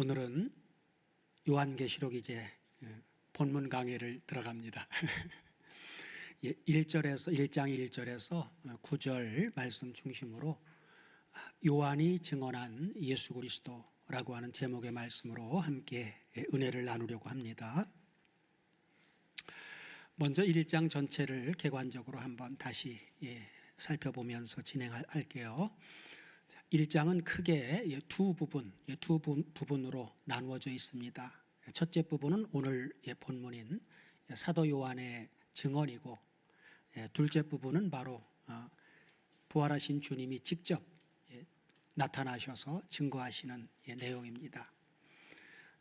오늘은 요한계시록 이제 본문 강의를 들어갑니다. 1절에서 1장 1절에서 9절 말씀 중심으로 요한이 증언한 예수 그리스도라고 하는 제목의 말씀으로 함께 은혜를 나누려고 합니다. 먼저 1장 전체를 객관적으로 한번 다시 살펴보면서 진행할게요. 1장은 크게 두 부분으로 나누어져 있습니다. 첫째 부분은 오늘 본문인 사도 요한의 증언이고, 둘째 부분은 바로 부활하신 주님이 직접 나타나셔서 증거하시는 내용입니다.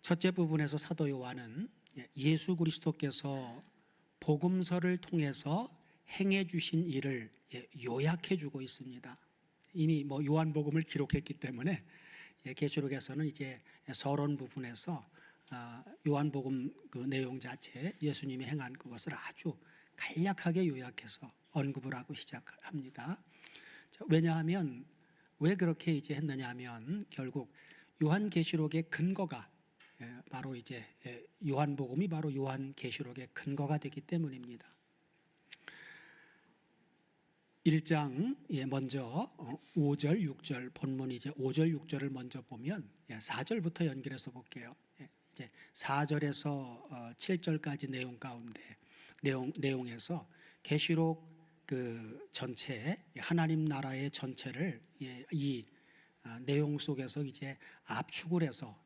첫째 부분에서 사도 요한은 예수 그리스도께서 복음서를 통해서 행해 주신 일을 요약해 주고 있습니다. 이미 요한복음을 기록했기 때문에 계시록에서는 이제 서론 부분에서 요한복음 그 내용 자체, 예수님이 행한 그것을 아주 간략하게 요약해서 언급을 하고 시작합니다. 왜냐하면 왜 그렇게 이제 했느냐 하면 결국 요한계시록의 근거가 바로 이제 요한복음이 바로 요한계시록의 근거가 되기 때문입니다. 1장 먼저 5절 6절 본문 이제 5절 6절을 먼저 보면 4절부터 연결해서 볼게요. 이제 4절에서 7절까지 내용 가운데 내용에서 계시록 그 전체 하나님 나라의 전체를 이 내용 속에서 이제 압축을 해서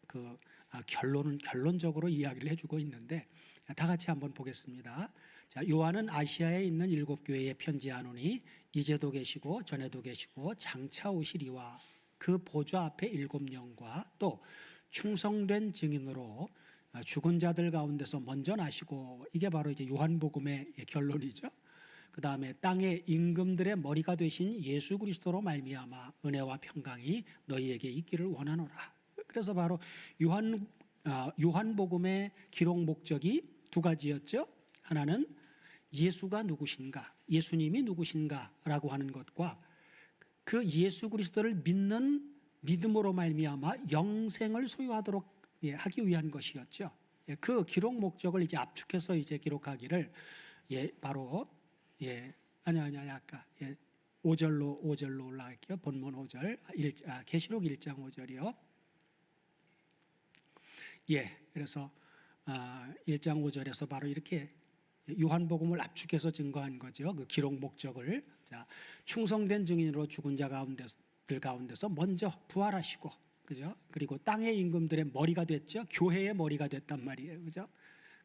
그 결론적으로 이야기를 해주고 있는데, 다 같이 한번 보겠습니다. 자, 요한은 아시아에 있는 7교회에 편지하노니 이제도 계시고 전에도 계시고 장차 오시리와 그 보좌 앞에 7영과 또 충성된 증인으로 죽은 자들 가운데서 먼저 나시고, 이게 바로 이제 요한복음의 결론이죠. 그 다음에 땅의 임금들의 머리가 되신 예수 그리스도로 말미암아 은혜와 평강이 너희에게 있기를 원하노라. 그래서 바로 요한복음의 기록 목적이 두 가지였죠. 하나는 예수가 누구신가, 예수님이 누구신가라고 하는 것과 그 예수 그리스도를 믿는 믿음으로 말미암아 영생을 소유하도록 하기 위한 것이었죠. 그 기록 목적을 이제 압축해서 이제 기록하기를 바로 아까 5절로 올라갈게요. 본문 5절 계시록 1장 5절이요. 그래서 1장 5절에서 바로 이렇게 요한복음을 압축해서 증거한 거죠. 그 기록 목적을. 자, 충성된 증인으로 죽은 자 가운데서 먼저 부활하시고, 그죠? 그리고 땅의 임금들의 머리가 됐죠. 교회의 머리가 됐단 말이에요, 그죠?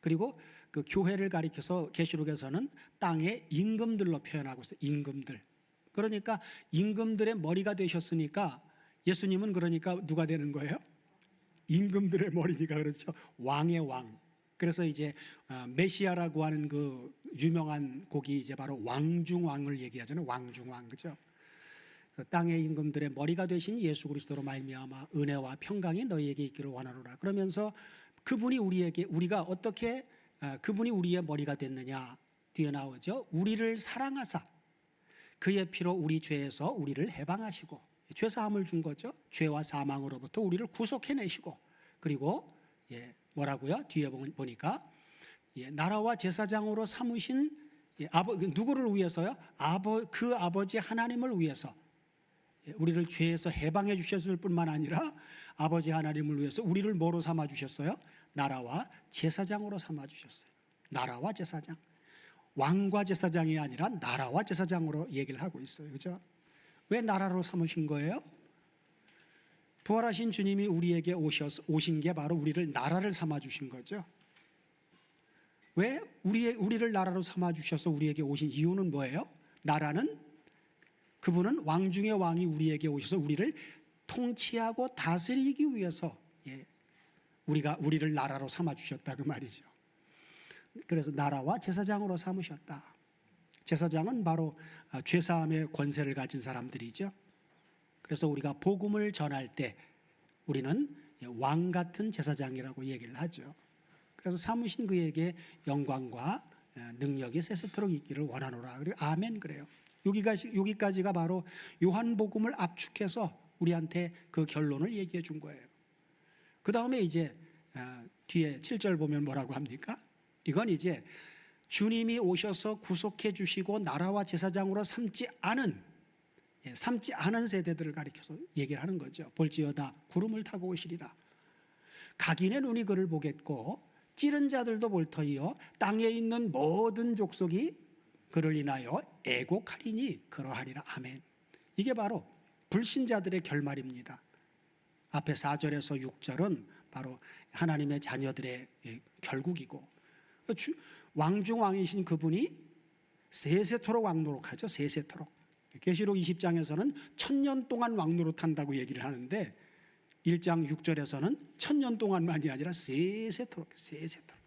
그리고 그 교회를 가리켜서 계시록에서는 땅의 임금들로 표현하고 있어요. 임금들. 그러니까 임금들의 머리가 되셨으니까 예수님은 그러니까 누가 되는 거예요? 임금들의 머리니까, 그렇죠. 왕의 왕. 그래서 이제 메시아라고 하는 그 유명한 곡이 이제 바로 왕중왕을 얘기하잖아요. 왕중왕, 그죠? 땅의 임금들의 머리가 되신 예수 그리스도로 말미암아 은혜와 평강이 너희에게 있기를 원하노라. 그러면서 그분이 우리가 어떻게 그분이 우리의 머리가 됐느냐 뒤에 나오죠. 우리를 사랑하사 그의 피로 우리 죄에서 우리를 해방하시고, 죄사함을 준 거죠. 죄와 사망으로부터 우리를 구속해내시고, 그리고 뭐라고요? 뒤에 보니까 나라와 제사장으로 삼으신 누구를 위해서요? 그 아버지 하나님을 위해서 우리를 죄에서 해방해 주셨을 뿐만 아니라 아버지 하나님을 위해서 우리를 뭐로 삼아 주셨어요? 나라와 제사장으로 삼아 주셨어요. 나라와 제사장. 왕과 제사장이 아니라 나라와 제사장으로 얘기를 하고 있어요. 그죠? 왜 나라로 삼으신 거예요? 부활하신 주님이 우리에게 오신 게 바로 우리를 나라를 삼아 주신 거죠. 왜 우리를 나라로 삼아 주셔서 우리에게 오신 이유는 뭐예요? 나라는 그분은 왕 중의 왕이 우리에게 오셔서 우리를 통치하고 다스리기 위해서 우리를 나라로 삼아 주셨다 그 말이죠. 그래서 나라와 제사장으로 삼으셨다. 제사장은 바로 죄사함의 권세를 가진 사람들이죠. 그래서 우리가 복음을 전할 때 우리는 왕 같은 제사장이라고 얘기를 하죠. 그래서 삼으신 그에게 영광과 능력이 세세토록 있기를 원하노라. 그리고 아멘 그래요. 여기까지가 바로 요한복음을 압축해서 우리한테 그 결론을 얘기해 준 거예요. 그 다음에 이제 뒤에 7절 보면 뭐라고 합니까? 이건 이제 주님이 오셔서 구속해 주시고 나라와 제사장으로 삼지 않은 세대들을 가리켜서 얘기를 하는 거죠. 볼지어다 구름을 타고 오시리라. 각인의 눈이 그를 보겠고 찌른 자들도 볼 터이요 땅에 있는 모든 족속이 그를 인하여 애곡하리니 그러하리라. 아멘. 이게 바로 불신자들의 결말입니다. 앞에 4절에서 6절은 바로 하나님의 자녀들의 결국이고, 왕중왕이신 그분이 세세토록 왕노릇하죠. 세세토록. 계시록 20장에서는 1000년 동안 왕노릇한다고 얘기를 하는데 1장 6절에서는 1000년 동안만이 아니라 세세토록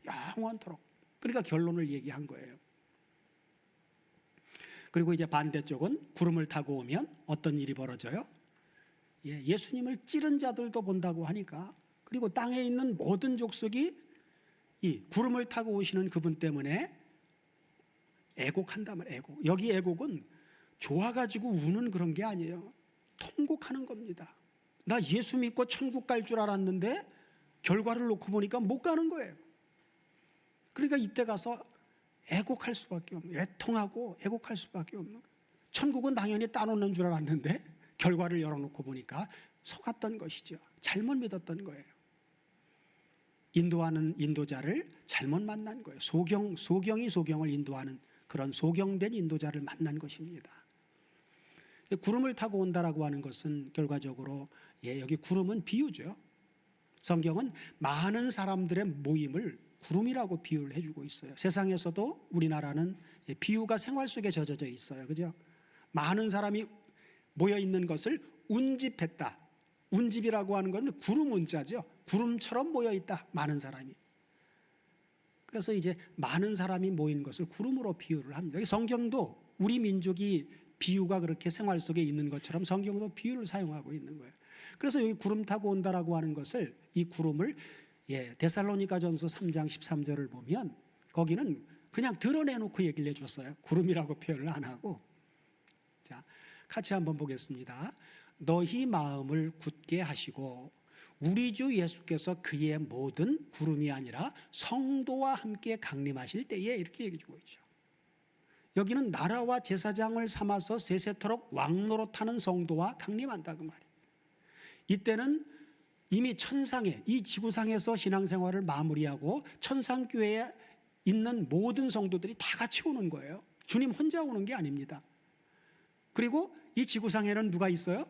영원토록. 그러니까 결론을 얘기한 거예요. 그리고 이제 반대쪽은 구름을 타고 오면 어떤 일이 벌어져요? 예수님을 찌른 자들도 본다고 하니까, 그리고 땅에 있는 모든 족속이 이 구름을 타고 오시는 그분 때문에 애곡한단 말이에요. 애곡. 여기 애곡은 좋아가지고 우는 그런 게 아니에요. 통곡하는 겁니다. 나 예수 믿고 천국 갈 줄 알았는데 결과를 놓고 보니까 못 가는 거예요. 그러니까 이때 가서 애곡할 수밖에 없는, 애통하고 애곡할 수밖에 없는 거예요. 천국은 당연히 따놓는 줄 알았는데 결과를 열어놓고 보니까 속았던 것이죠. 잘못 믿었던 거예요. 인도하는 인도자를 잘못 만난 거예요. 소경이 소경을 인도하는 그런 소경된 인도자를 만난 것입니다. 구름을 타고 온다라고 하는 것은 결과적으로 여기 구름은 비유죠. 성경은 많은 사람들의 모임을 구름이라고 비유를 해주고 있어요. 세상에서도 우리나라는 비유가 생활 속에 젖어져 있어요. 그죠? 많은 사람이 모여 있는 것을 운집했다. 운집이라고 하는 건 구름 운자죠. 구름처럼 모여 있다. 많은 사람이. 그래서 이제 많은 사람이 모인 것을 구름으로 비유를 합니다. 성경도 우리 민족이 비유가 그렇게 생활 속에 있는 것처럼 성경도 비유를 사용하고 있는 거예요. 그래서 여기 구름 타고 온다라고 하는 것을, 이 구름을 데살로니가전서 3장 13절을 보면 거기는 그냥 드러내놓고 얘기를 해줬어요. 구름이라고 표현을 안 하고. 자, 같이 한번 보겠습니다. 너희 마음을 굳게 하시고 우리 주 예수께서 그의 모든 구름이 아니라 성도와 함께 강림하실 때에, 이렇게 얘기해 주고 있죠. 여기는 나라와 제사장을 삼아서 세세토록 왕노릇하는 성도와 강림한다 그 말이에요. 이때는 이미 천상에, 이 지구상에서 신앙생활을 마무리하고 천상교회에 있는 모든 성도들이 다 같이 오는 거예요. 주님 혼자 오는 게 아닙니다. 그리고 이 지구상에는 누가 있어요?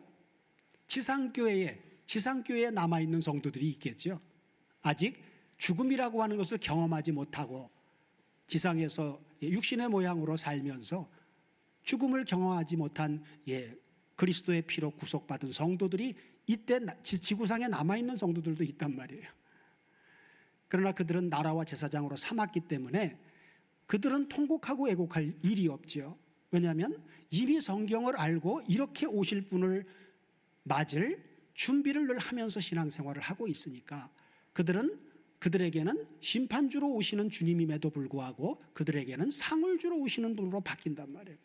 지상교회에 남아있는 성도들이 있겠죠. 아직 죽음이라고 하는 것을 경험하지 못하고 지상에서 육신의 모양으로 살면서 죽음을 경험하지 못한 그리스도의 피로 구속받은 성도들이 이때 지구상에 남아있는 성도들도 있단 말이에요. 그러나 그들은 나라와 제사장으로 삼았기 때문에 그들은 통곡하고 애곡할 일이 없죠. 왜냐하면 이미 성경을 알고 이렇게 오실 분을 맞을 준비를 늘 하면서 신앙생활을 하고 있으니까 그들에게는 심판주로 오시는 주님임에도 불구하고 그들에게는 상을 주러 오시는 분으로 바뀐단 말이에요.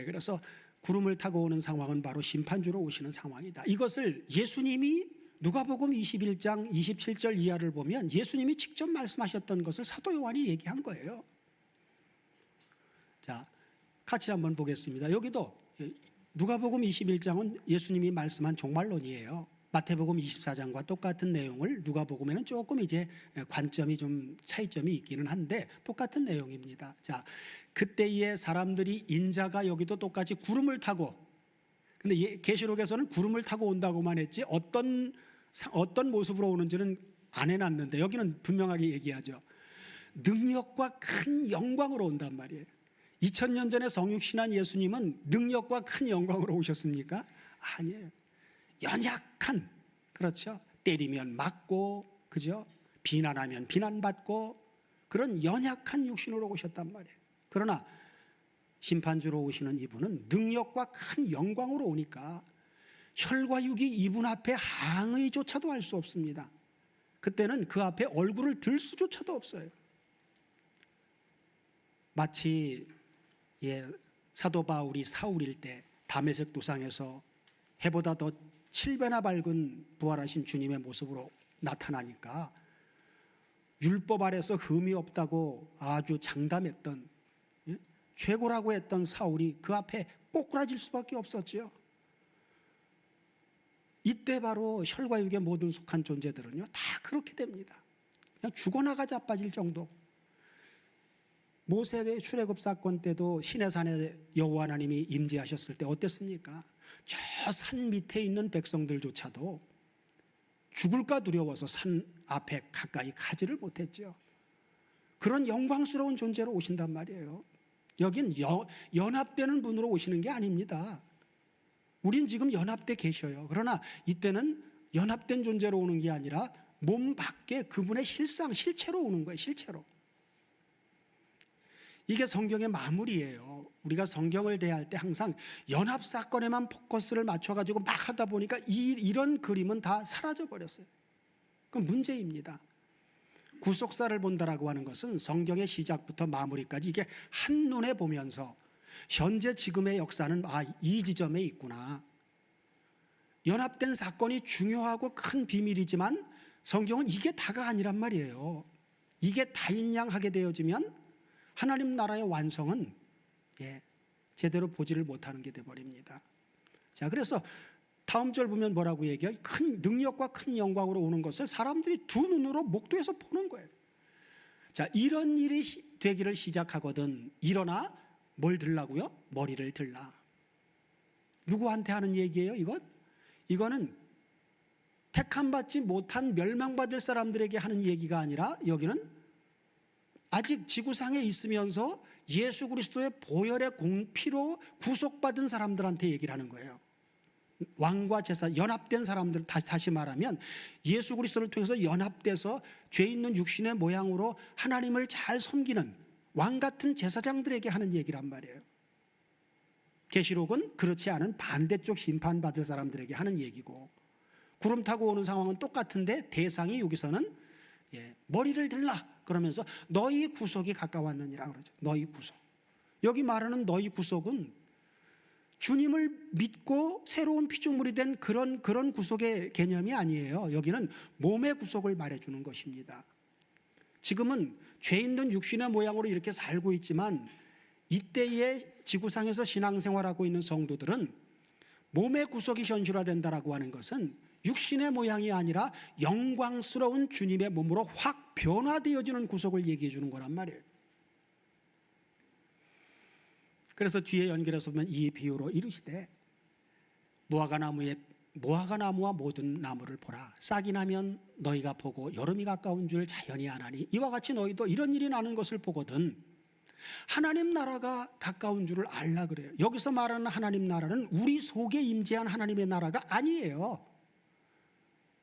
그래서 구름을 타고 오는 상황은 바로 심판주로 오시는 상황이다. 이것을 예수님이 누가복음 21장 27절 이하를 보면 예수님이 직접 말씀하셨던 것을 사도 요한이 얘기한 거예요. 자, 같이 한번 보겠습니다. 여기도 누가복음 21장은 예수님이 말씀한 종말론이에요. 마태복음 24장과 똑같은 내용을 누가복음에는 조금 이제 관점이 좀 차이점이 있기는 한데 똑같은 내용입니다. 자, 그때의 사람들이 인자가 여기도 똑같이 구름을 타고, 근데 계시록에서는 구름을 타고 온다고만 했지 어떤 모습으로 오는지는 안 해놨는데 여기는 분명하게 얘기하죠. 능력과 큰 영광으로 온단 말이에요. 2000년 전에 성육신한 예수님은 능력과 큰 영광으로 오셨습니까? 아니에요. 연약한, 그렇죠. 때리면 맞고, 그죠? 비난하면 비난받고 그런 연약한 육신으로 오셨단 말이에요. 그러나 심판주로 오시는 이분은 능력과 큰 영광으로 오니까 혈과 육이 이분 앞에 항의조차도 할 수 없습니다. 그때는 그 앞에 얼굴을 들 수조차도 없어요. 마치 사도 바울이 사울일 때 다메섹 도상에서 해보다 더 7배나 밝은 부활하신 주님의 모습으로 나타나니까 율법 아래서 흠이 없다고 아주 장담했던, 최고라고 했던 사울이 그 앞에 꼬꾸라질 수밖에 없었지요. 이때 바로 혈과 육의 모든 속한 존재들은요 다 그렇게 됩니다. 그냥 죽어나가 자빠질 정도. 모세의 출애굽 사건 때도 시내산에 여호와 하나님이 임재하셨을 때 어땠습니까? 저 산 밑에 있는 백성들조차도 죽을까 두려워서 산 앞에 가까이 가지를 못했죠. 그런 영광스러운 존재로 오신단 말이에요. 여긴 연합되는 분으로 오시는 게 아닙니다. 우린 지금 연합돼 계셔요. 그러나 이때는 연합된 존재로 오는 게 아니라 몸 밖에 그분의 실체로 오는 거예요. 실체로. 이게 성경의 마무리예요. 우리가 성경을 대할 때 항상 연합 사건에만 포커스를 맞춰가지고 막 하다 보니까 이런 그림은 다 사라져 버렸어요. 그건 문제입니다. 구속사를 본다라고 하는 것은 성경의 시작부터 마무리까지 이게 한눈에 보면서 현재 지금의 역사는 이 지점에 있구나. 연합된 사건이 중요하고 큰 비밀이지만 성경은 이게 다가 아니란 말이에요. 이게 다인 양 하게 되어지면 하나님 나라의 완성은 제대로 보지를 못하는 게 돼버립니다. 자, 그래서 다음 절 보면 뭐라고 얘기해요? 큰 능력과 큰 영광으로 오는 것을 사람들이 두 눈으로 목도해서 보는 거예요. 자, 이런 일이 되기를 시작하거든 일어나 뭘 들라고요? 머리를 들라. 누구한테 하는 얘기예요? 이거는 택함받지 못한 멸망받을 사람들에게 하는 얘기가 아니라 여기는 아직 지구상에 있으면서 예수 그리스도의 보혈의 공피로 구속받은 사람들한테 얘기를 하는 거예요. 왕과 제사 연합된 사람들, 다시 말하면 예수 그리스도를 통해서 연합돼서 죄 있는 육신의 모양으로 하나님을 잘 섬기는 왕 같은 제사장들에게 하는 얘기란 말이에요. 계시록은 그렇지 않은 반대쪽 심판받을 사람들에게 하는 얘기고, 구름 타고 오는 상황은 똑같은데 대상이 여기서는 머리를 들라 그러면서 너희 구속이 가까웠느니라 그러죠. 너희 구속. 여기 말하는 너희 구속은 주님을 믿고 새로운 피조물이 된 그런 구속의 개념이 아니에요. 여기는 몸의 구속을 말해주는 것입니다. 지금은 죄 있는 육신의 모양으로 이렇게 살고 있지만 이때의 지구상에서 신앙생활하고 있는 성도들은 몸의 구속이 현실화된다라고 하는 것은 육신의 모양이 아니라 영광스러운 주님의 몸으로 확 변화되어지는 구속을 얘기해 주는 거란 말이에요. 그래서 뒤에 연결해서 보면 이 비유로 이르시되 무화과나무와 모든 나무를 보라. 싹이 나면 너희가 보고 여름이 가까운 줄 자연히 아나니 이와 같이 너희도 이런 일이 나는 것을 보거든 하나님 나라가 가까운 줄을 알라 그래요. 여기서 말하는 하나님 나라는 우리 속에 임재한 하나님의 나라가 아니에요.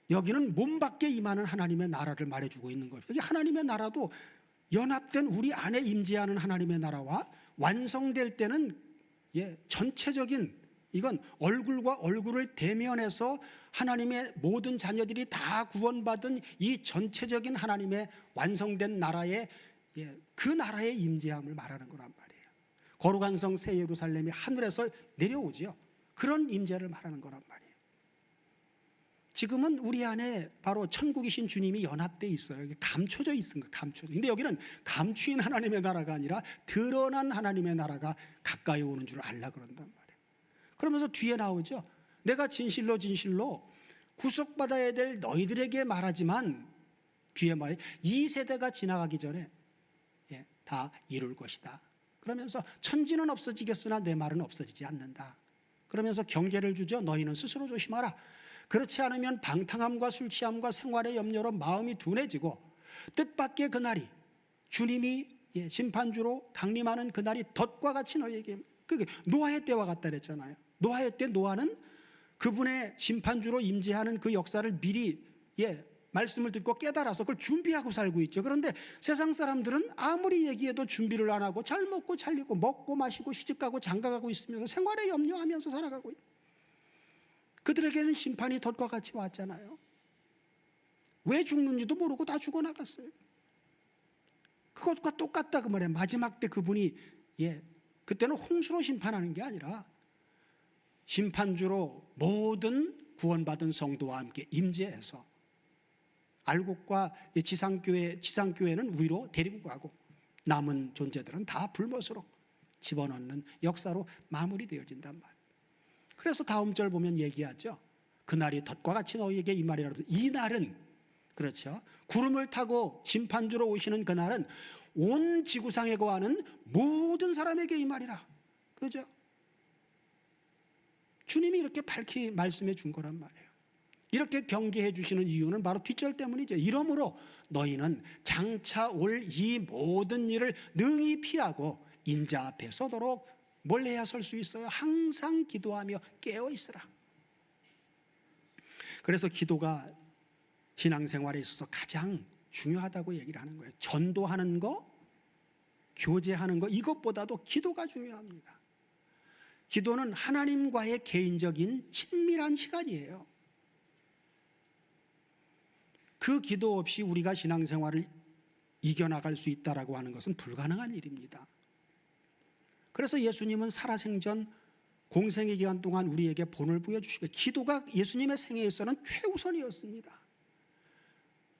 여기는 몸 밖에 임하는 하나님의 나라를 말해주고 있는 거예요. 여기 하나님의 나라도 연합된 우리 안에 임재하는 하나님의 나라와 완성될 때는 전체적인 이건 얼굴과 얼굴을 대면해서 하나님의 모든 자녀들이 다 구원받은 이 전체적인 하나님의 완성된 나라의 그 나라의 임재함을 말하는 거란 말이에요. 거룩한 성 새 예루살렘이 하늘에서 내려오지요. 그런 임재를 말하는 거란 말이에요. 지금은 우리 안에 바로 천국이신 주님이 연합되어 있어요. 감춰져 있는 거예요. 감춰져. 근데 여기는 감추인 하나님의 나라가 아니라 드러난 하나님의 나라가 가까이 오는 줄 알라 그런단 말이에요. 그러면서 뒤에 나오죠. 내가 진실로 구속받아야 될 너희들에게 말하지만 뒤에 말해 이 세대가 지나가기 전에 다 이룰 것이다. 그러면서 천지는 없어지겠으나 내 말은 없어지지 않는다. 그러면서 경계를 주죠. 너희는 스스로 조심하라. 그렇지 않으면 방탕함과 술 취함과 생활의 염려로 마음이 둔해지고 뜻밖의 그날이 주님이 심판주로 강림하는 그날이 덫과 같이 너희에게 그게 노아의 때와 같다 그랬잖아요. 노아의 때 노아는 그분의 심판주로 임재하는 그 역사를 미리 말씀을 듣고 깨달아서 그걸 준비하고 살고 있죠. 그런데 세상 사람들은 아무리 얘기해도 준비를 안 하고 잘 먹고 잘 입고 먹고 마시고 시집가고 장가가고 있으면서 생활에 염려하면서 살아가고 있어요. 그들에게는 심판이 덫과 같이 왔잖아요. 왜 죽는지도 모르고 다 죽어나갔어요. 그것과 똑같다 그 말이에요. 마지막 때 그분이 그때는 홍수로 심판하는 게 아니라 심판주로 모든 구원받은 성도와 함께 임재해서 알곡과 지상교회는 위로 데리고 가고 남은 존재들은 다 불못으로 집어넣는 역사로 마무리되어진단 말이에요. 그래서 다음 절 보면 얘기하죠. 그날이 덫과 같이 너희에게 이 말이라도, 이 날은, 그렇죠, 구름을 타고 심판주로 오시는 그날은 온 지구상에 거하는 모든 사람에게 이 말이라. 그죠? 주님이 이렇게 밝히 말씀해 준 거란 말이에요. 이렇게 경계해 주시는 이유는 바로 뒷절 때문이죠. 이러므로 너희는 장차 올 이 모든 일을 능히 피하고 인자 앞에 서도록 뭘 해야 설 수 있어요? 항상 기도하며 깨어 있으라. 그래서 기도가 신앙생활에 있어서 가장 중요하다고 얘기를 하는 거예요. 전도하는 거, 교제하는 거, 이것보다도 기도가 중요합니다. 기도는 하나님과의 개인적인 친밀한 시간이에요. 그 기도 없이 우리가 신앙생활을 이겨나갈 수 있다라고 하는 것은 불가능한 일입니다. 그래서 예수님은 살아생전 공생의 기간 동안 우리에게 본을 부여주시고, 기도가 예수님의 생애에서는 최우선이었습니다.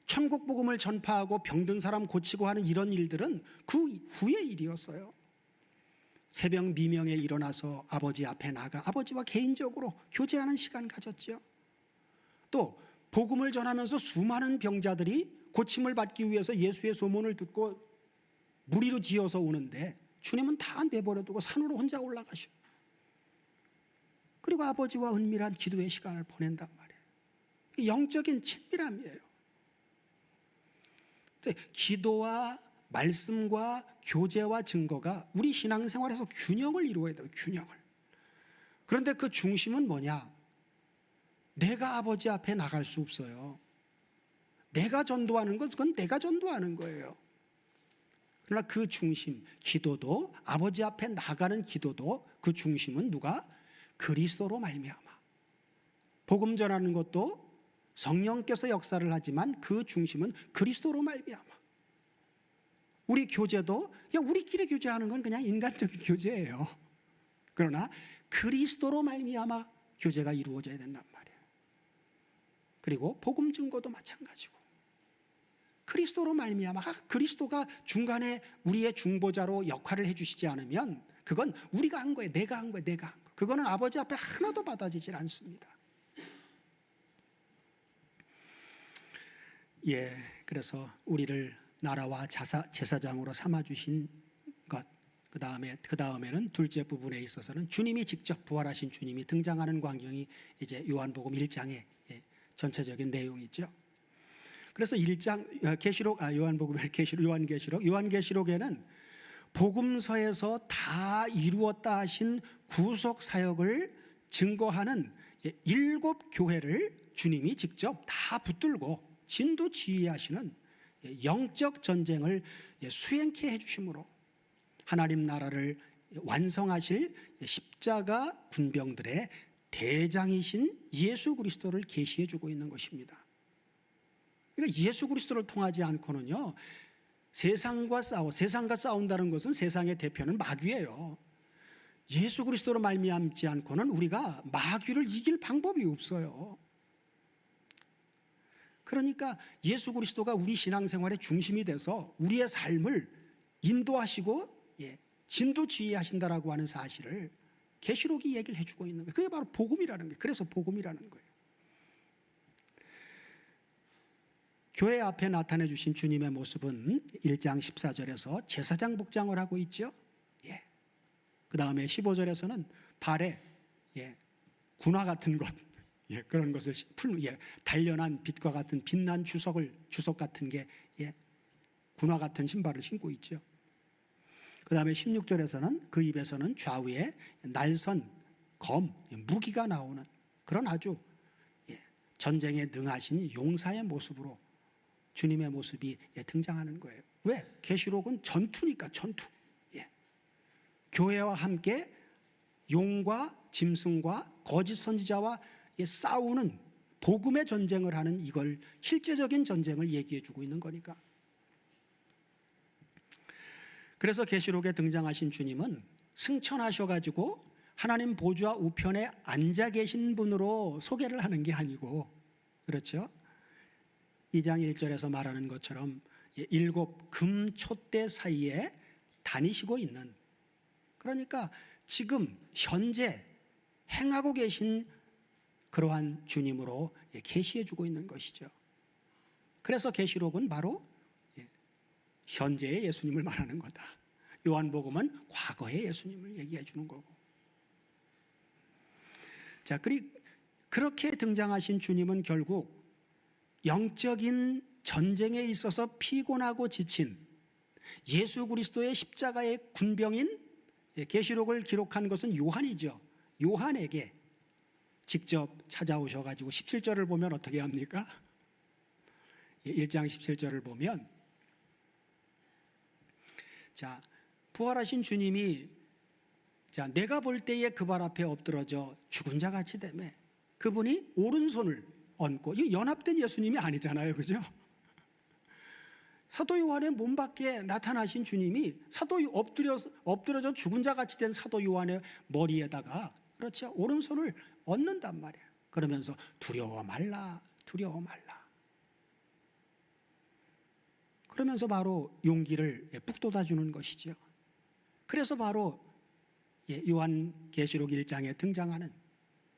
천국 복음을 전파하고 병든 사람 고치고 하는 이런 일들은 그 후의 일이었어요. 새벽 미명에 일어나서 아버지 앞에 나가 아버지와 개인적으로 교제하는 시간 가졌죠. 또 복음을 전하면서 수많은 병자들이 고침을 받기 위해서 예수의 소문을 듣고 무리로 지어서 오는데 주님은 다 내버려두고 산으로 혼자 올라가셔. 그리고 아버지와 은밀한 기도의 시간을 보낸단 말이에요. 영적인 친밀함이에요. 기도와 말씀과 교제와 증거가 우리 신앙생활에서 균형을 이루어야 돼요. 균형을. 그런데 그 중심은 뭐냐? 내가 아버지 앞에 나갈 수 없어요. 내가 전도하는 건 그건 내가 전도하는 거예요. 그러나 그 중심, 기도도, 아버지 앞에 나가는 기도도 그 중심은 누가? 그리스도로 말미암아. 복음 전하는 것도 성령께서 역사를 하지만 그 중심은 그리스도로 말미암아. 우리 교제도 그냥 우리끼리 교제하는 건 그냥 인간적인 교제예요. 그러나 그리스도로 말미암아 교제가 이루어져야 된단 말이에요. 그리고 복음 증거도 마찬가지고 그리스도로 말미암아, 그리스도가 중간에 우리의 중보자로 역할을 해주시지 않으면 그건 우리가 한 거예요. 내가 한 거예요. 내가 한 거. 그거는 아버지 앞에 하나도 받아지질 않습니다. 그래서 우리를 나라와 제사장으로 삼아주신 것, 그 다음에는 둘째 부분에 있어서는 주님이 직접 부활하신 주님이 등장하는 광경이 이제 요한복음 1장의 전체적인 내용이죠. 그래서 1장 요한계시록에는 복음서에서 다 이루었다 하신 구속 사역을 증거하는 7 교회를 주님이 직접 다 붙들고 진두지휘하시는 영적 전쟁을 수행케 해주심으로 하나님 나라를 완성하실 십자가 군병들의 대장이신 예수 그리스도를 계시해 주고 있는 것입니다. 그러니까 예수 그리스도를 통하지 않고는요, 세상과 싸운다는 것은 세상의 대표는 마귀예요. 예수 그리스도로 말미암지 않고는 우리가 마귀를 이길 방법이 없어요. 그러니까 예수 그리스도가 우리 신앙생활의 중심이 돼서 우리의 삶을 인도하시고 진두지휘하신다라고 하는 사실을 계시록이 얘기를 해주고 있는 거예요. 그게 바로 복음이라는 거예요. 그래서 복음이라는 거예요. 교회 앞에 나타내 주신 주님의 모습은 1장 14절에서 제사장 복장을 하고 있죠. 그 다음에 15절에서는 발에 군화 같은 것, 그런 것을 단련한 빛과 같은 빛난 주석 같은 게 군화 같은 신발을 신고 있죠. 그 다음에 16절에서는 그 입에서는 좌우에 날선 검, 무기가 나오는 그런 아주 전쟁에 능하신 용사의 모습으로 주님의 모습이 등장하는 거예요. 왜? 계시록은 전투니까 전투. 교회와 함께 용과 짐승과 거짓 선지자와 싸우는 복음의 전쟁을 하는 이걸 실제적인 전쟁을 얘기해 주고 있는 거니까. 그래서 계시록에 등장하신 주님은 승천하셔가지고 하나님 보좌 우편에 앉아 계신 분으로 소개를 하는 게 아니고, 그렇죠? 2장 1절에서 말하는 것처럼 7 금촛대 사이에 다니시고 있는, 그러니까 지금 현재 행하고 계신 그러한 주님으로 계시해 주고 있는 것이죠. 그래서 계시록은 바로 현재의 예수님을 말하는 거다. 요한복음은 과거의 예수님을 얘기해 주는 거고. 자, 그렇게 등장하신 주님은 결국 영적인 전쟁에 있어서 피곤하고 지친 예수 그리스도의 십자가의 군병인, 계시록을 기록한 것은 요한이죠. 요한에게 직접 찾아오셔가지고 17절을 보면 어떻게 합니까? 1장 17절을 보면, 자, 부활하신 주님이, 자, 내가 볼 때에 그 발 앞에 엎드러져 죽은 자 같이 되매 그분이 오른손을 얹고, 이 연합된 예수님이 아니잖아요, 그죠? 사도 요한의 몸 밖에 나타나신 주님이 엎드려져 죽은 자 같이 된 사도 요한의 머리에다가, 그렇죠, 오른손을 얹는단 말이에요. 그러면서 두려워 말라, 두려워 말라. 그러면서 바로 용기를 북돋아주는 것이죠. 그래서 바로 요한계시록 1장에 등장하는,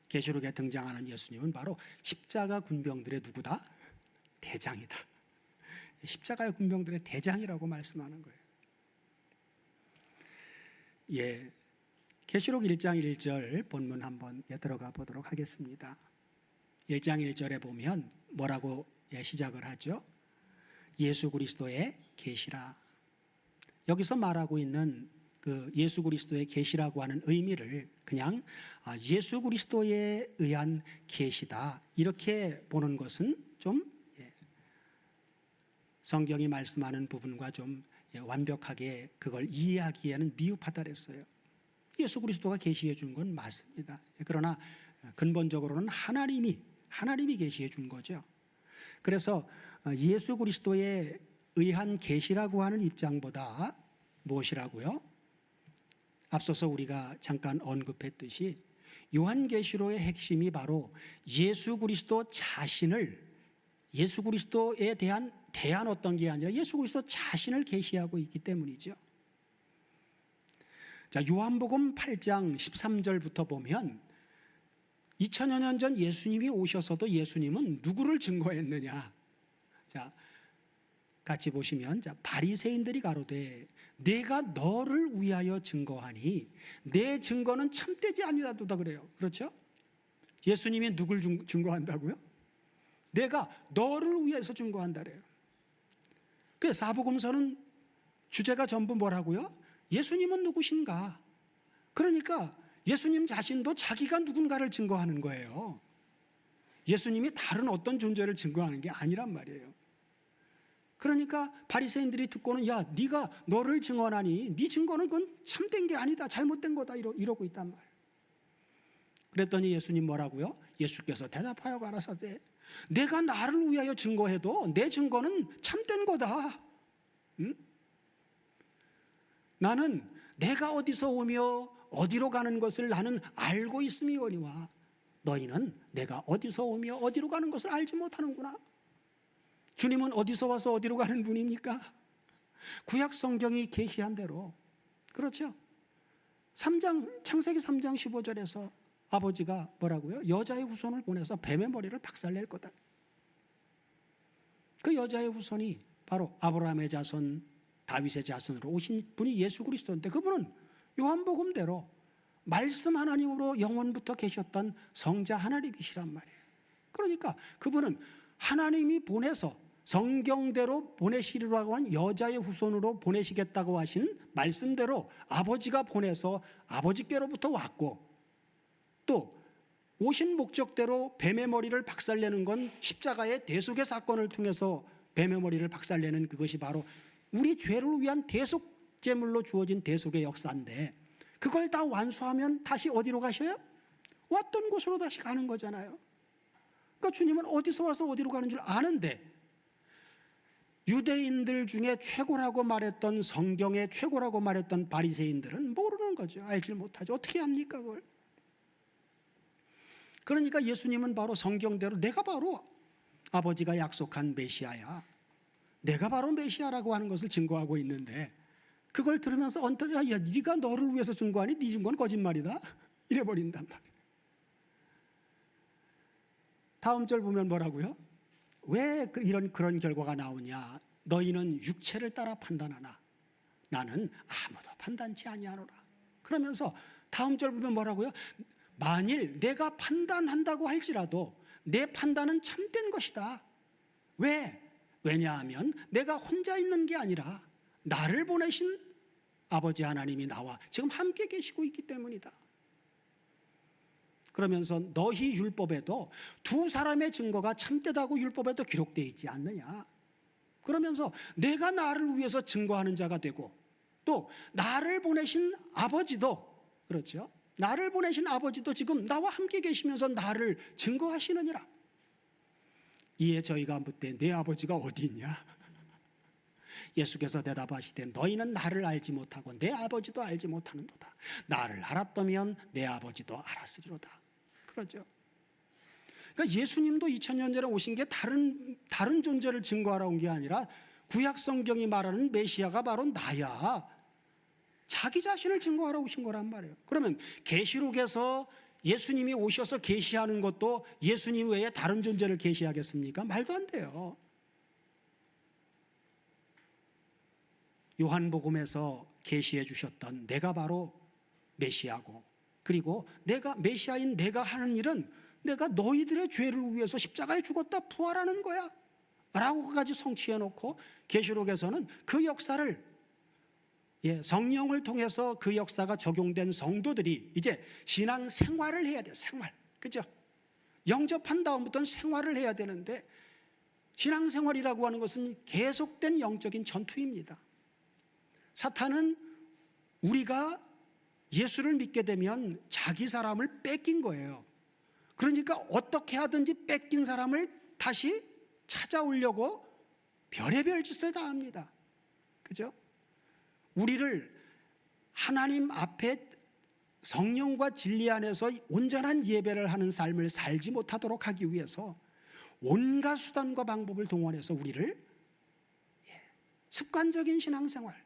계시록에 등장하는 예수님은 바로 십자가 군병들의 누구다? 대장이다. 십자가의 군병들의 대장이라고 말씀하는 거예요. 계시록 1장 1절 본문 한번 들어가 보도록 하겠습니다. 1장 1절에 보면 뭐라고 시작을 하죠? 예수 그리스도의 계시라. 여기서 말하고 있는 그 예수 그리스도의 계시라고 하는 의미를 그냥 예수 그리스도에 의한 계시다, 이렇게 보는 것은 좀 성경이 말씀하는 부분과 좀 완벽하게 그걸 이해하기에는 미흡하다 그랬어요. 예수 그리스도가 계시해 준 건 맞습니다. 그러나 근본적으로는 하나님이 계시해 준 거죠. 그래서 예수 그리스도에 의한 계시라고 하는 입장보다 무엇이라고요? 앞서서 우리가 잠깐 언급했듯이 요한계시록의 핵심이 바로 예수 그리스도 자신을, 예수 그리스도에 대한 어떤 게 아니라 예수 그리스도 자신을 계시하고 있기 때문이죠. 자, 요한복음 8장 13절부터 보면 2000여 년 전 예수님이 오셔서도 예수님은 누구를 증거했느냐? 자, 같이 보시면, 자, 바리새인들이 가로되 내가 너를 위하여 증거하니 내 증거는 참되지 아니하도다 그래요. 그렇죠? 예수님이 누굴 증거한다고요? 내가 너를 위해서 증거한다 그래요. 그 사복음서는 주제가 전부 뭐라고요? 예수님은 누구신가? 그러니까 예수님 자신도 자기가 누군가를 증거하는 거예요. 예수님이 다른 어떤 존재를 증거하는 게 아니란 말이에요. 그러니까 바리새인들이 듣고는, 야, 네가 너를 증언하니 네 증거는 그건 참된 게 아니다, 잘못된 거다, 이러고 있단 말이에요. 그랬더니 예수님 뭐라고요? 예수께서 대답하여 가라사대 내가 나를 위하여 증거해도 내 증거는 참된 거다. 응? 나는 내가 어디서 오며 어디로 가는 것을 나는 알고 있음이오니와 너희는 내가 어디서 오며 어디로 가는 것을 알지 못하는구나. 주님은 어디서 와서 어디로 가는 분입니까? 구약 성경이 계시한 대로, 그렇죠? 창세기 3장 15절에서 아버지가 뭐라고요? 여자의 후손을 보내서 뱀의 머리를 박살낼 거다. 그 여자의 후손이 바로 아브라함의 자손, 다윗의 자손으로 오신 분이 예수 그리스도인데, 그분은 요한복음대로 말씀 하나님으로 영원부터 계셨던 성자 하나님이시란 말이에요. 그러니까 그분은 하나님이 보내서 성경대로 보내시리라고 한 여자의 후손으로 보내시겠다고 하신 말씀대로 아버지가 보내서 아버지께로부터 왔고, 또 오신 목적대로 뱀의 머리를 박살내는 건 십자가의 대속의 사건을 통해서 뱀의 머리를 박살내는 그것이 바로 우리 죄를 위한 대속 제물로 주어진 대속의 역사인데, 그걸 다 완수하면 다시 어디로 가셔요? 왔던 곳으로 다시 가는 거잖아요. 그러니까 주님은 어디서 와서 어디로 가는 줄 아는데, 유대인들 중에 최고라고 말했던, 성경의 최고라고 말했던 바리새인들은 모르는 거죠. 알지 못하죠. 어떻게 합니까 그걸? 그러니까 예수님은 바로 성경대로 내가 바로 아버지가 약속한 메시아야, 내가 바로 메시아라고 하는 것을 증거하고 있는데, 그걸 들으면서 언뜻 야 네가 너를 위해서 증거하니 네 증거는 거짓말이다 이래버린단 말이에요. 다음 절 보면 뭐라고요? 왜 그런 결과가 나오냐? 너희는 육체를 따라 판단하나 나는 아무도 판단치 아니하노라. 그러면서 다음 절 보면 뭐라고요? 만일 내가 판단한다고 할지라도 내 판단은 참된 것이다. 왜? 왜냐하면 내가 혼자 있는 게 아니라 나를 보내신 아버지 하나님이 나와 지금 함께 계시고 있기 때문이다. 그러면서 너희 율법에도 두 사람의 증거가 참되다고 율법에도 기록되어 있지 않느냐. 그러면서 내가 나를 위해서 증거하는 자가 되고 또 나를 보내신 아버지도, 그렇죠, 나를 보내신 아버지도 지금 나와 함께 계시면서 나를 증거하시느니라. 이에 저희가 묻되 내 아버지가 어디 있냐? 예수께서 대답하시되 너희는 나를 알지 못하고 내 아버지도 알지 못하는도다. 나를 알았다면 내 아버지도 알았으리로다. 그러죠. 그러니까 예수님도 2000년 전에 오신 게 다른 존재를 증거하러 온 게 아니라 구약 성경이 말하는 메시아가 바로 나야, 자기 자신을 증거하러 오신 거란 말이에요. 그러면 계시록에서 예수님이 오셔서 계시하는 것도 예수님 외에 다른 존재를 계시하겠습니까? 말도 안 돼요. 요한복음에서 계시해 주셨던 내가 바로 메시아고, 그리고 내가 메시아인 내가 하는 일은 내가 너희들의 죄를 위해서 십자가에 죽었다 부활하는 거야 라고까지 성취해 놓고, 계시록에서는 그 역사를 성령을 통해서 그 역사가 적용된 성도들이 이제 신앙 생활을 해야 돼. 생활, 그죠? 영접한 다음부터는 생활을 해야 되는데, 신앙 생활이라고 하는 것은 계속된 영적인 전투입니다. 사탄은 우리가 예수를 믿게 되면 자기 사람을 뺏긴 거예요. 그러니까 어떻게 하든지 뺏긴 사람을 다시 찾아오려고 별의별 짓을 다 합니다. 그죠? 우리를 하나님 앞에 성령과 진리 안에서 온전한 예배를 하는 삶을 살지 못하도록 하기 위해서 온갖 수단과 방법을 동원해서 우리를 습관적인 신앙생활,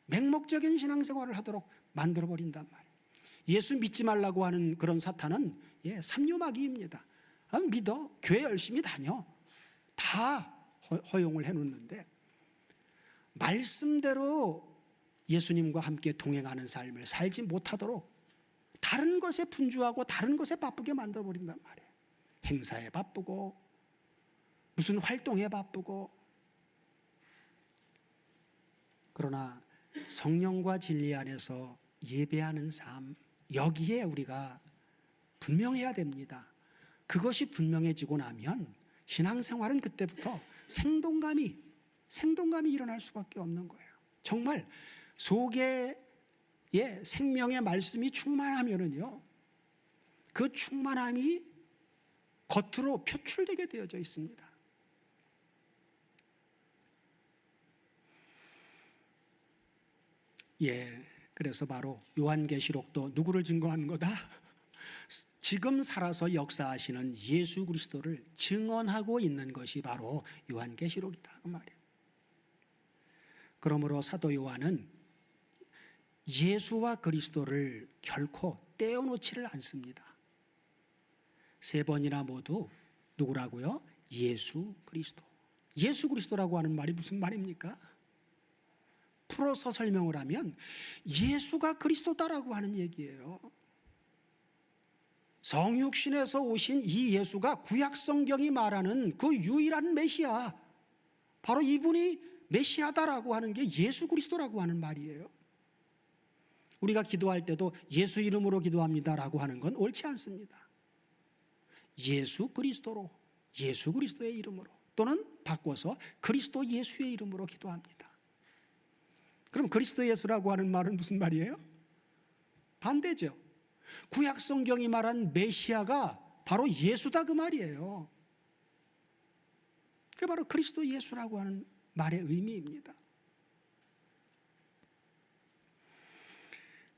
맹목적인 신앙생활을 하도록 만들어버린단 말이에요. 예수 믿지 말라고 하는 그런 사탄은 삼류마귀입니다. 믿어, 교회 열심히 다녀, 다 허용을 해놓는데, 말씀대로 예수님과 함께 동행하는 삶을 살지 못하도록 다른 것에 분주하고 다른 것에 바쁘게 만들어버린단 말이에요. 행사에 바쁘고 무슨 활동에 바쁘고. 그러나 성령과 진리 안에서 예배하는 삶, 여기에 우리가 분명해야 됩니다. 그것이 분명해지고 나면 신앙생활은 그때부터 생동감이 일어날 수밖에 없는 거예요. 정말 속에 생명의 말씀이 충만하면은요, 그 충만함이 겉으로 표출되게 되어져 있습니다. 그래서 바로 요한계시록도 누구를 증거하는 거다? 지금 살아서 역사하시는 예수 그리스도를 증언하고 있는 것이 바로 요한계시록이다 그 말이에요. 그러므로 사도 요한은 예수와 그리스도를 결코 떼어놓지를 않습니다. 3번이나 모두 누구라고요? 예수 그리스도. 예수 그리스도라고 하는 말이 무슨 말입니까? 풀어서 설명을 하면 예수가 그리스도다라고 하는 얘기예요. 성육신에서 오신 이 예수가 구약 성경이 말하는 그 유일한 메시아, 바로 이분이 메시아다라고 하는 게 예수 그리스도라고 하는 말이에요. 우리가 기도할 때도 예수 이름으로 기도합니다라고 하는 건 옳지 않습니다. 예수 그리스도로, 예수 그리스도의 이름으로, 또는 바꿔서 그리스도 예수의 이름으로 기도합니다. 그럼 그리스도 예수라고 하는 말은 무슨 말이에요? 반대죠. 구약 성경이 말한 메시아가 바로 예수다 그 말이에요. 그게 바로 그리스도 예수라고 하는 말의 의미입니다.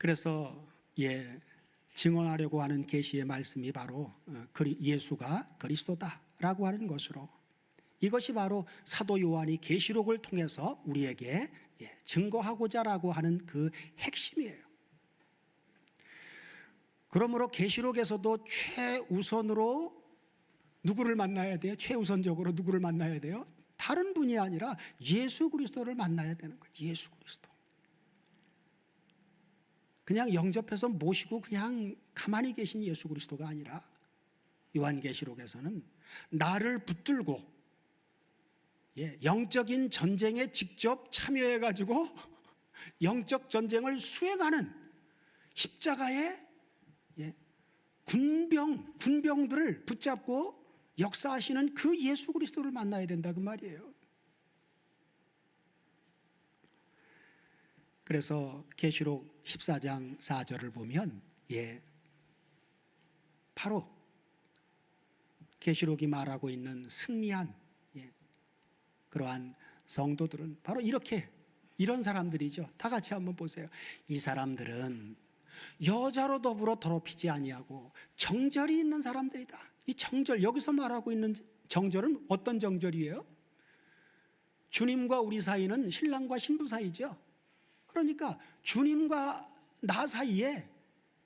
그래서 증언하려고 하는 계시의 말씀이 바로 예수가 그리스도다라고 하는 것으로, 이것이 바로 사도 요한이 계시록을 통해서 우리에게 증거하고자라고 하는 그 핵심이에요. 그러므로 계시록에서도 최우선으로 누구를 만나야 돼요? 최우선적으로 누구를 만나야 돼요? 다른 분이 아니라 예수 그리스도를 만나야 되는 거예요. 예수 그리스도. 그냥 영접해서 모시고 그냥 가만히 계신 예수 그리스도가 아니라 요한계시록에서는 나를 붙들고 영적인 전쟁에 직접 참여해가지고 영적 전쟁을 수행하는 십자가의 군병들을 붙잡고 역사하시는 그 예수 그리스도를 만나야 된다 그 말이에요. 그래서 계시록 14장 4절을 보면 바로 계시록이 말하고 있는 승리한 그러한 성도들은 바로 이런 사람들이죠. 다 같이 한번 보세요. 이 사람들은 여자로 더불어 더럽히지 아니하고 정절이 있는 사람들이다. 이 정절, 여기서 말하고 있는 정절은 어떤 정절이에요? 주님과 우리 사이는 신랑과 신부 사이죠. 그러니까 주님과 나 사이에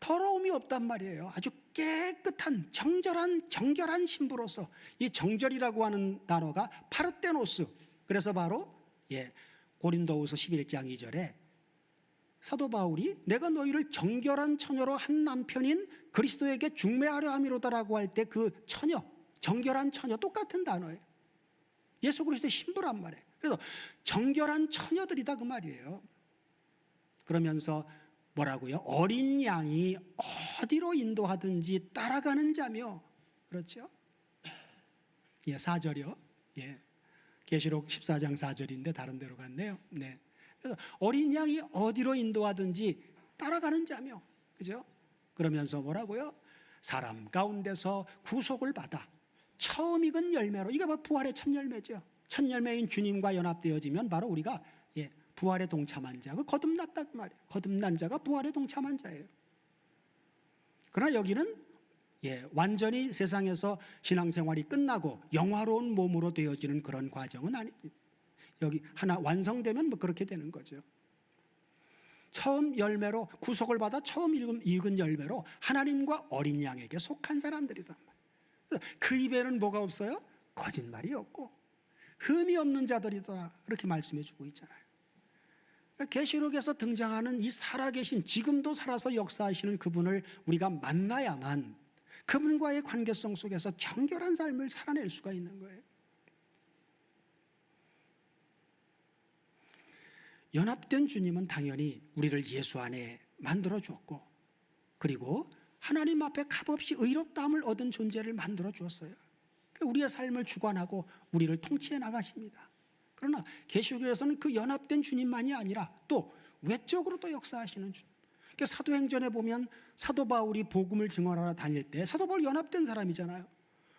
더러움이 없단 말이에요. 아주 깨끗한 정결한 신부로서, 이 정절이라고 하는 단어가 파르테노스. 그래서 바로 고린도후서 11장 2절에 사도 바울이 내가 너희를 정결한 처녀로 한 남편인 그리스도에게 중매하려 함이로다라고 할 때 그 처녀, 정결한 처녀 똑같은 단어예요. 예수 그리스도의 신부란 말이에요. 그래서 정결한 처녀들이다 그 말이에요. 그러면서 뭐라고요? 어린 양이 어디로 인도하든지 따라가는 자며, 그렇죠? 4절이요. 계시록 14장 4절인데 다른 데로 갔네요. 그래서 어린 양이 어디로 인도하든지 따라가는 자며, 그죠? 그러면서 뭐라고요? 사람 가운데서 구속을 받아 처음 익은 열매로, 이게 바로 부활의 첫 열매죠. 첫 열매인 주님과 연합되어지면 바로 우리가 부활에 동참한 자, 거듭났다 그 말이에요. 거듭난 자가 부활에 동참한 자예요. 그러나 여기는 완전히 세상에서 신앙생활이 끝나고 영화로운 몸으로 되어지는 그런 과정은 아닙니다. 여기 하나 완성되면 그렇게 되는 거죠. 처음 열매로 구속을 받아 처음 익은 열매로 하나님과 어린 양에게 속한 사람들이다. 그 입에는 뭐가 없어요? 거짓말이 없고 흠이 없는 자들이다, 이렇게 말씀해 주고 있잖아요. 계시록에서 등장하는 이 살아계신, 지금도 살아서 역사하시는 그분을 우리가 만나야만 그분과의 관계성 속에서 정결한 삶을 살아낼 수가 있는 거예요. 연합된 주님은 당연히 우리를 예수 안에 만들어 주었고, 그리고 하나님 앞에 값없이 의롭다함을 얻은 존재를 만들어 주었어요. 우리의 삶을 주관하고 우리를 통치해 나가십니다. 그러나 계시록에서는 그 연합된 주님만이 아니라 또 외적으로도 역사하시는 주님. 사도행전에 보면 사도 바울이 복음을 증언하러 다닐 때 사도 바울 연합된 사람이잖아요.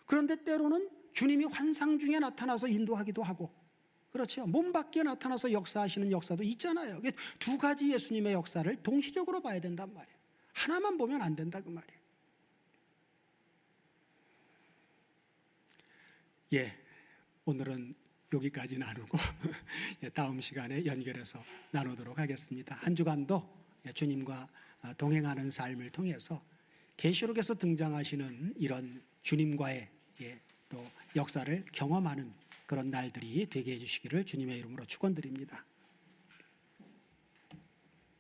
그런데 때로는 주님이 환상 중에 나타나서 인도하기도 하고, 그렇죠. 몸 밖에 나타나서 역사하시는 역사도 있잖아요. 두 가지 예수님의 역사를 동시적으로 봐야 된단 말이에요. 하나만 보면 안 된다 그 말이에요. 오늘은 여기까지 나누고 다음 시간에 연결해서 나누도록 하겠습니다. 한 주간도 주님과 동행하는 삶을 통해서 계시록에서 등장하시는 이런 주님과의 또 역사를 경험하는 그런 날들이 되게 해주시기를 주님의 이름으로 축원드립니다.